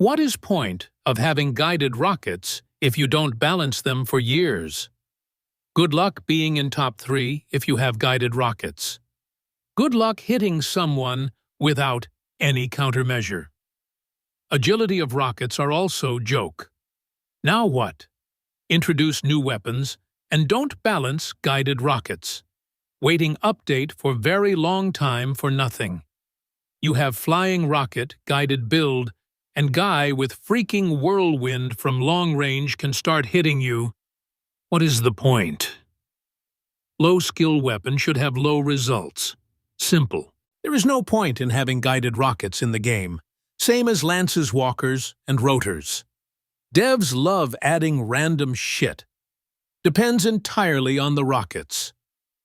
What is point of having guided rockets if you don't balance them for years? Good luck being in top 3 if you have guided rockets. Good luck hitting someone without any countermeasure. Agility of rockets are also joke. Now what? Introduce new weapons and don't balance guided rockets. Waiting update for very long time for nothing. You have flying rocket, guided build, and guy with freaking whirlwind from long range can start hitting you. What is the point? Low skill weapon should have low results. Simple. There is no point in having guided rockets in the game. Same as lances, walkers, and rotors. Devs love adding random shit. Depends entirely on the rockets.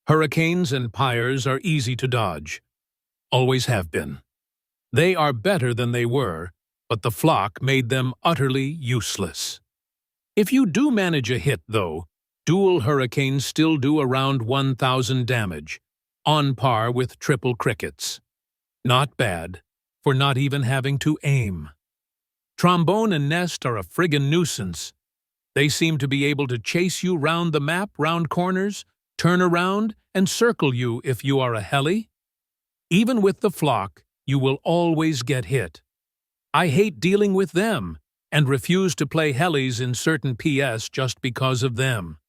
Hurricanes and pyres are easy to dodge. Always have been. They are better than they were, but the flock made them utterly useless. If you do manage a hit, though, dual hurricanes still do around 1,000 damage, on par with triple crickets. Not bad, for not even having to aim. Trombone and Nest are a friggin' nuisance. They seem to be able to chase you round the map, round corners, turn around, and circle you if you are a heli. Even with the flock, you will always get hit. I hate dealing with them, and refuse to play helis in certain PS just because of them.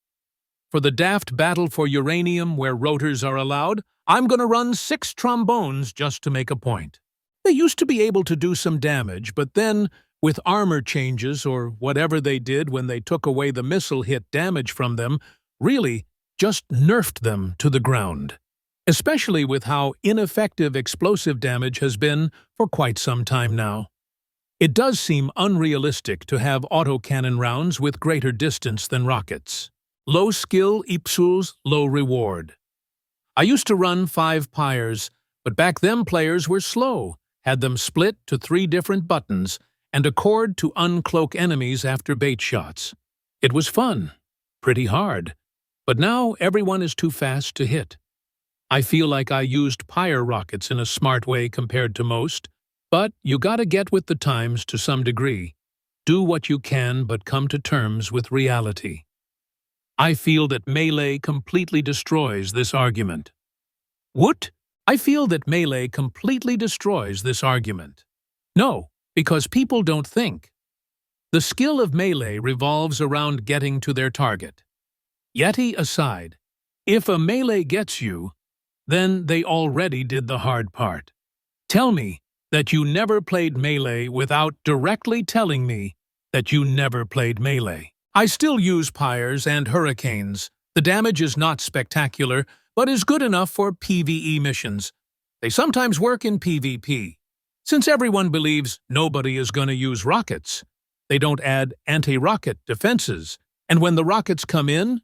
For the daft battle for uranium where rotors are allowed, I'm gonna run 6 trombones just to make a point. They used to be able to do some damage, but then, with armor changes or whatever they did when they took away the missile hit damage from them, really just nerfed them to the ground. Especially with how ineffective explosive damage has been for quite some time now. It does seem unrealistic to have autocannon rounds with greater distance than rockets. Low skill equals low reward. I used to run 5 pyres, but back then players were slow, had them split to 3 different buttons, and a cord to uncloak enemies after bait shots. It was fun, pretty hard, but now everyone is too fast to hit. I feel like I used pyre rockets in a smart way compared to most, but you gotta get with the times to some degree. Do what you can, but come to terms with reality. I feel that melee completely destroys this argument. What? I feel that melee completely destroys this argument. No, because people don't think. The skill of melee revolves around getting to their target. Yeti aside, if a melee gets you, then they already did the hard part. Tell me that you never played melee without directly telling me that you never played melee. I still use pyres and hurricanes. The damage is not spectacular, but is good enough for PvE missions. They sometimes work in PvP. Since everyone believes nobody is going to use rockets, they don't add anti-rocket defenses, and when the rockets come in,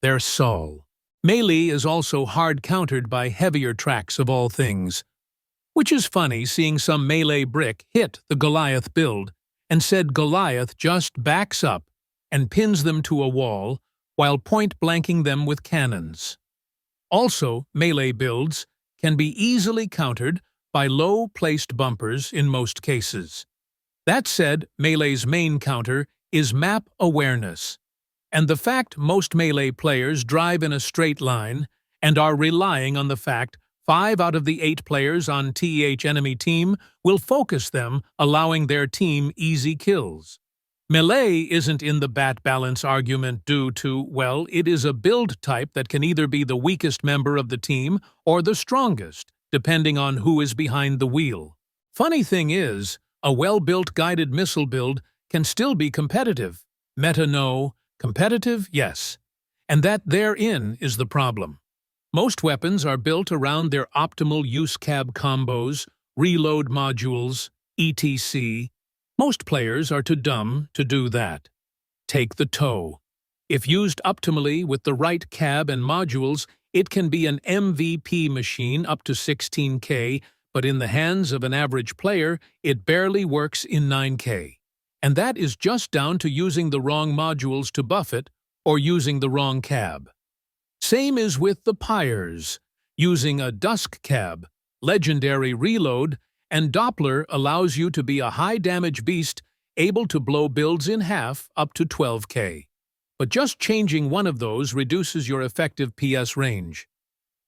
they're sol. Melee is also hard countered by heavier tracks of all things. Which is funny seeing some melee brick hit the Goliath build, and said Goliath just backs up and pins them to a wall while point-blanking them with cannons. Also, melee builds can be easily countered by low-placed bumpers in most cases. That said, melee's main counter is map awareness, and the fact most melee players drive in a straight line and are relying on the fact 5 out of the 8 players on TH enemy team will focus them, allowing their team easy kills. Melee isn't in the bat balance argument due to, well, it is a build type that can either be the weakest member of the team or the strongest, depending on who is behind the wheel. Funny thing is, a well-built guided missile build can still be competitive. Meta no, competitive yes. And that therein is the problem. Most weapons are built around their optimal use cab combos, reload modules, etc. Most players are too dumb to do that. Take the TOW. If used optimally with the right cab and modules, it can be an MVP machine up to 16K, but in the hands of an average player, it barely works in 9K. And that is just down to using the wrong modules to buff it or using the wrong cab. Same is with the pyres. Using a dusk cab, legendary reload, and Doppler allows you to be a high-damage beast able to blow builds in half up to 12K. But just changing one of those reduces your effective PS range.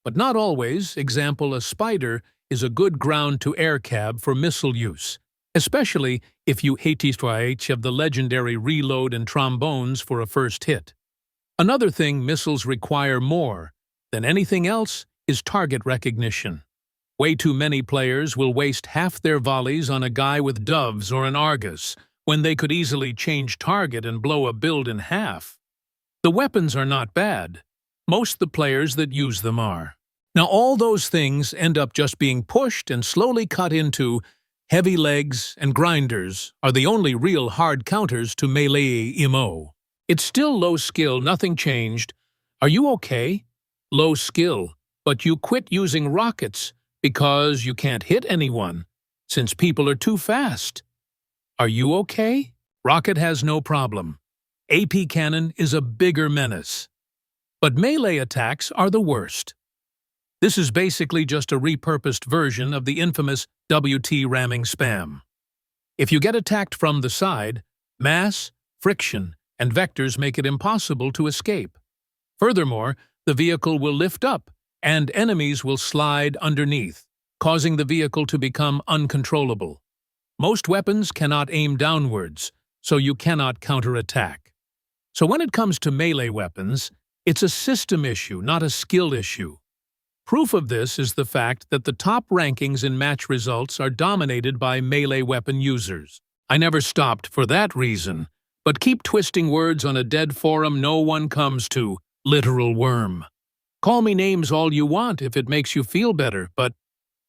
But not always. Example, a Spider is a good ground-to-air cab for missile use, especially if you have the legendary reload and trombones for a first hit. Another thing missiles require more than anything else is target recognition. Way too many players will waste half their volleys on a guy with doves or an Argus when they could easily change target and blow a build in half. The weapons are not bad. Most the players that use them are. Now all those things end up just being pushed and slowly cut into. Heavy legs and grinders are the only real hard counters to melee MO. It's still low skill, nothing changed. Are you okay? Low skill, but you quit using rockets because you can't hit anyone, since people are too fast. Are you okay? Rocket has no problem. AP cannon is a bigger menace. But melee attacks are the worst. This is basically just a repurposed version of the infamous WT ramming spam. If you get attacked from the side, mass, friction, and vectors make it impossible to escape. Furthermore, the vehicle will lift up, and enemies will slide underneath, causing the vehicle to become uncontrollable. Most weapons cannot aim downwards, so you cannot counterattack. So when it comes to melee weapons, it's a system issue, not a skill issue. Proof of this is the fact that the top rankings in match results are dominated by melee weapon users. I never stopped for that reason, but keep twisting words on a dead forum no one comes to. Literal worm. Call me names all you want if it makes you feel better, but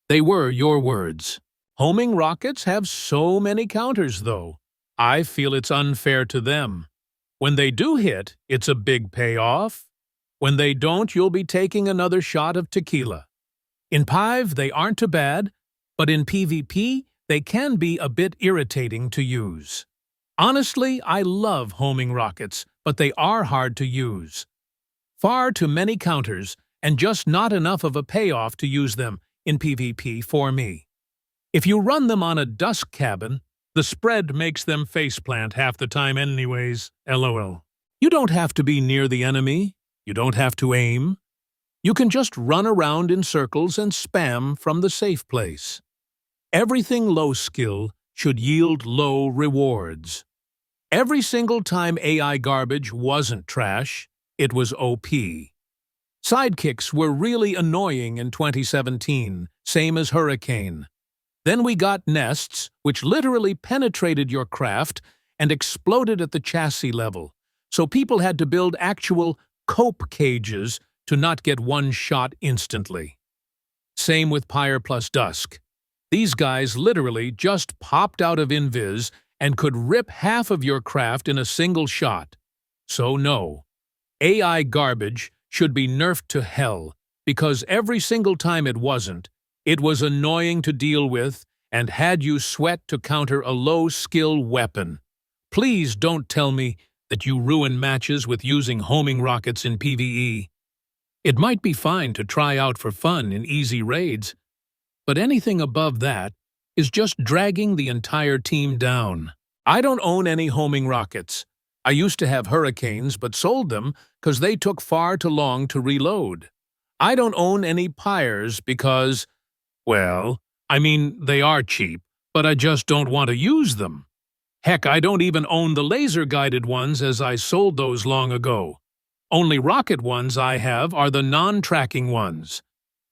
they were your words. Homing rockets have so many counters, though. I feel it's unfair to them. When they do hit, it's a big payoff. When they don't, you'll be taking another shot of tequila. In PIV, they aren't too bad, but in PvP, they can be a bit irritating to use. Honestly, I love homing rockets, but they are hard to use. Far too many counters, and just not enough of a payoff to use them in PvP for me. If you run them on a dusk cabin, the spread makes them faceplant half the time anyways, LOL. You don't have to be near the enemy. You don't have to aim. You can just run around in circles and spam from the safe place. Everything low skill should yield low rewards. Every single time AI garbage wasn't trash, it was OP. Sidekicks were really annoying in 2017, same as Hurricane. Then we got nests, which literally penetrated your craft and exploded at the chassis level, so people had to build actual cope cages to not get one shot instantly. Same with Pyre plus Dusk. These guys literally just popped out of Invis and could rip half of your craft in a single shot. So no, AI garbage should be nerfed to hell, because every single time it wasn't, it was annoying to deal with and had you sweat to counter a low-skill weapon. Please don't tell me that you ruin matches with using homing rockets in PvE. It might be fine to try out for fun in easy raids, but anything above that is just dragging the entire team down. I don't own any homing rockets. I used to have Hurricanes but sold them because they took far too long to reload. I don't own any Pyres because, well, I mean, they are cheap, but I just don't want to use them. Heck, I don't even own the laser-guided ones as I sold those long ago. Only rocket ones I have are the non-tracking ones.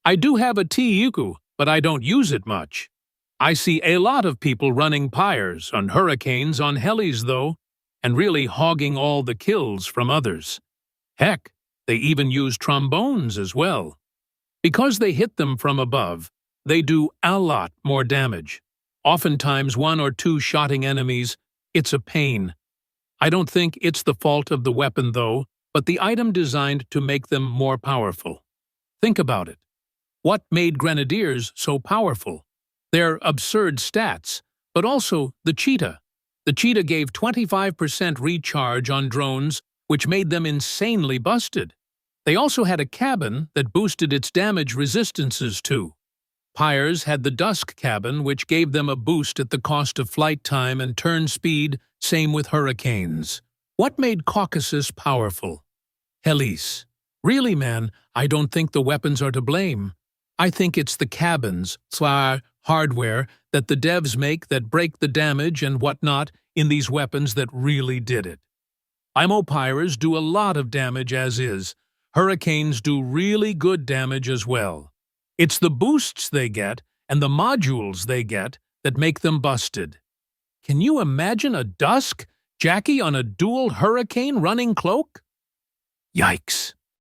I do have a T-Yuku, but I don't use it much. I see a lot of people running Pyres on Hurricanes on helis though, and really hogging all the kills from others. Heck, they even use trombones as well. Because they hit them from above, they do a lot more damage. Oftentimes 1 or 2 shotting enemies, it's a pain. I don't think it's the fault of the weapon though, but the item designed to make them more powerful. Think about it. What made Grenadiers so powerful? Their absurd stats, but also the cheetah. The cheetah gave 25% recharge on drones, which made them insanely busted. They also had a cabin that boosted its damage resistances too. Pyres had the dusk cabin, which gave them a boost at the cost of flight time and turn speed, same with Hurricanes. What made Caucasus powerful? Helis. Really, man, I don't think the weapons are to blame. I think it's the cabins, hardware, that the devs make that break the damage and whatnot in these weapons that really did it. Pyres do a lot of damage as is. Hurricanes do really good damage as well. It's the boosts they get and the modules they get that make them busted. Can you imagine a Dusk Jackie on a dual Hurricane running cloak? Yikes.